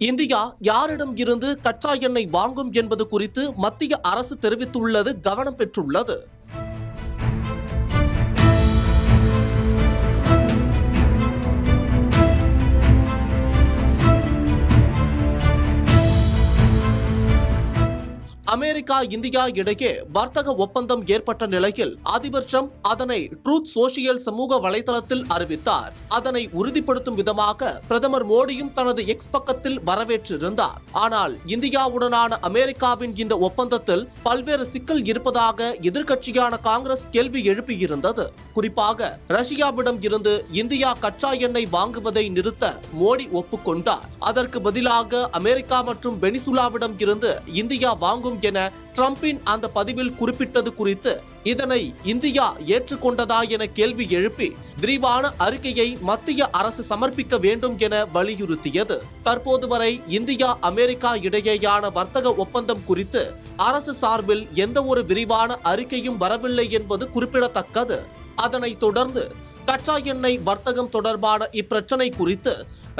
India யாரிடம் இருந்து கச்சா எண்ணெய் வாங்கும் என்பது குறித்து மத்திய அரசு தெரிவித்துள்ளது கவனம் பெற்றுள்ளது. அமெரிக்கா இந்தியா இடையே வர்த்தக ஒப்பந்தம் ஏற்பட்ட நிலையில் அதிபர் டிரம்ப் அதனை ட்ரூத் சோஷியல் சமூக வலைதளத்தில் அறிவித்தார். அதனை உறுதிப்படுத்தும் விதமாக பிரதமர் மோடியும் தனது எக்ஸ் பக்கத்தில் வரவேற்றிருந்தார். ஆனால் இந்தியாவுடனான அமெரிக்காவின் இந்த ஒப்பந்தத்தில் பல்வேறு சிக்கல் இருப்பதாக எதிர்க்கட்சியான காங்கிரஸ் கேள்வி எழுப்பியிருந்தது. குறிப்பாக ரஷ்யாவிடம் இருந்து இந்தியா கச்சா எண்ணெய் வாங்குவதை நிறுத்த மோடி ஒப்புக்கொண்டார். அதற்கு பதிலாக அமெரிக்கா மற்றும் வெனிசுலாவிடம் இருந்து இந்தியா வாங்கும் என டிரம்பின் அந்த பதிவில் குறிப்பிட்டது குறித்து இதனை இந்தியா ஏற்றுக்கொண்டதா என கேள்வி எழுப்பி விரிவான அறிக்கையை மத்திய அரசு சமர்ப்பிக்க வேண்டும் என வலியுறுத்தியது. தற்போது வரை இந்தியா அமெரிக்கா இடையேயான வர்த்தக ஒப்பந்தம் குறித்து அரசு சார்பில் எந்த ஒரு விரிவான அறிக்கையும் வரவில்லை என்பது குறிப்பிடத்தக்கது. அதனைத் தொடர்ந்து கச்சா எண்ணெய் வர்த்தகம் தொடர்பான இப்பிரச்சனை குறித்து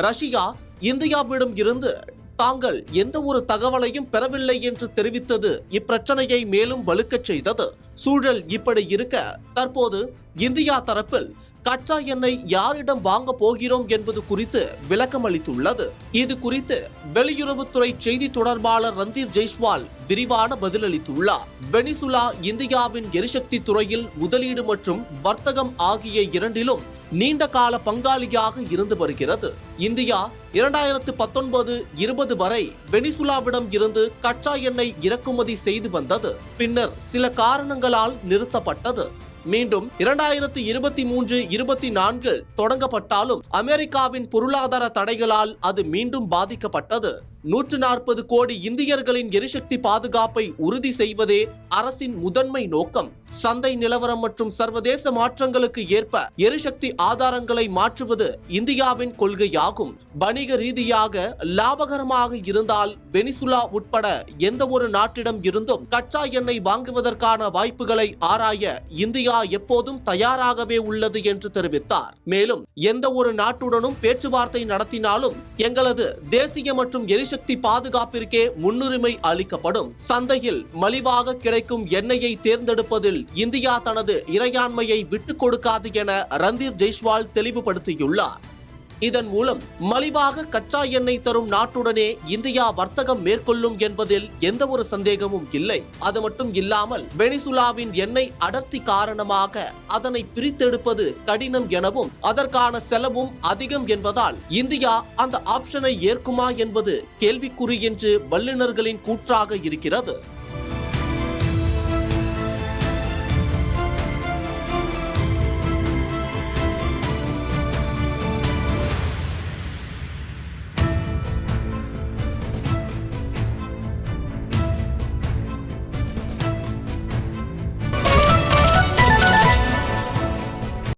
ரஷ்யா இந்தியாவிடம் இருந்து தாங்கள் எந்த ஒரு தகவலையும் பெறவில்லை என்று தெரிவித்தது இப்பிரச்சனையை மேலும் வலுக்கச் செய்தது. சூழல் இப்படி இருக்க தற்போது இந்தியா தரப்பில் கச்சா எண்ணெய் யாரிடம் வாங்க போகிறோம் என்பது குறித்து விளக்கம் அளித்துள்ளது. இது குறித்து வெளியுறவுத்துறை செய்தி தொடர்பாளர் ரந்தீர் ஜெய்ஸ்வால் விரிவான பதிலளித்துள்ளார். வெனிசுலா இந்தியாவின் எரிசக்தி துறையில் முதலீடு மற்றும் வர்த்தகம் ஆகிய இரண்டிலும் நீண்ட கால பங்காளியாக இருந்து வருகிறது. இந்தியா 2019-20 வரை வெனிசுலாவிடம் இருந்து கச்சா எண்ணெய் இறக்குமதி செய்து வந்தது. பின்னர் சில காரணங்களால் நிறுத்தப்பட்டது. மீண்டும் 2023-24 தொடங்கப்பட்டாலும் அமெரிக்காவின் பொருளாதார தடைகளால் அது மீண்டும் பாதிக்கப்பட்டது. 140 கோடி இந்தியர்களின் எரிசக்தி பாதுகாப்பை உறுதி செய்வதே அரசின் முதன்மை நோக்கம். சந்தை நிலவரம் மற்றும் சர்வதேச மாற்றங்களுக்கு ஏற்ப எரிசக்தி ஆதாரங்களை மாற்றுவது இந்தியாவின் கொள்கையாகும். வணிக ரீதியாக லாபகரமாக இருந்தால் வெனிசுலா உட்பட எந்த ஒரு நாட்டிடம் இருந்தும் கச்சா எண்ணெய் வாங்குவதற்கான வாய்ப்புகளை ஆராய இந்தியா எப்போதும் தயாராகவே உள்ளது என்று தெரிவித்தார். மேலும் எந்த ஒரு நாட்டுடனும் பேச்சுவார்த்தை நடத்தினாலும் எங்களது தேசிய மற்றும் எரிசக்தி பாதுகாப்பிற்கே முன்னுரிமை அளிக்கப்படும். சந்தையில் மலிவாக கிடைக்கும் எண்ணெயை தேர்ந்தெடுப்பதில் இந்தியா தனது இறையாண்மையை விட்டுக் கொடுக்காது என ரந்தீர் ஜெய்ஸ்வால் தெளிவுபடுத்தியுள்ளார். இதன் மூலம் மலிவாக கச்சா எண்ணெய் தரும் நாட்டுடனே இந்தியா வர்த்தகம் மேற்கொள்ளும் என்பதில் எந்த ஒரு சந்தேகமும் இல்லை. அது மட்டும் இல்லாமல் வெனிசுலாவின் எண்ணெய் அடர்த்தி காரணமாக அதனை பிரித்தெடுப்பது கடினம் எனவும் அதற்கான செலவும் அதிகம் என்பதால் இந்தியா அந்த ஆப்ஷனை ஏற்குமா என்பது கேள்விக்குறி என்று வல்லுநர்களின் கூற்றாக இருக்கிறது.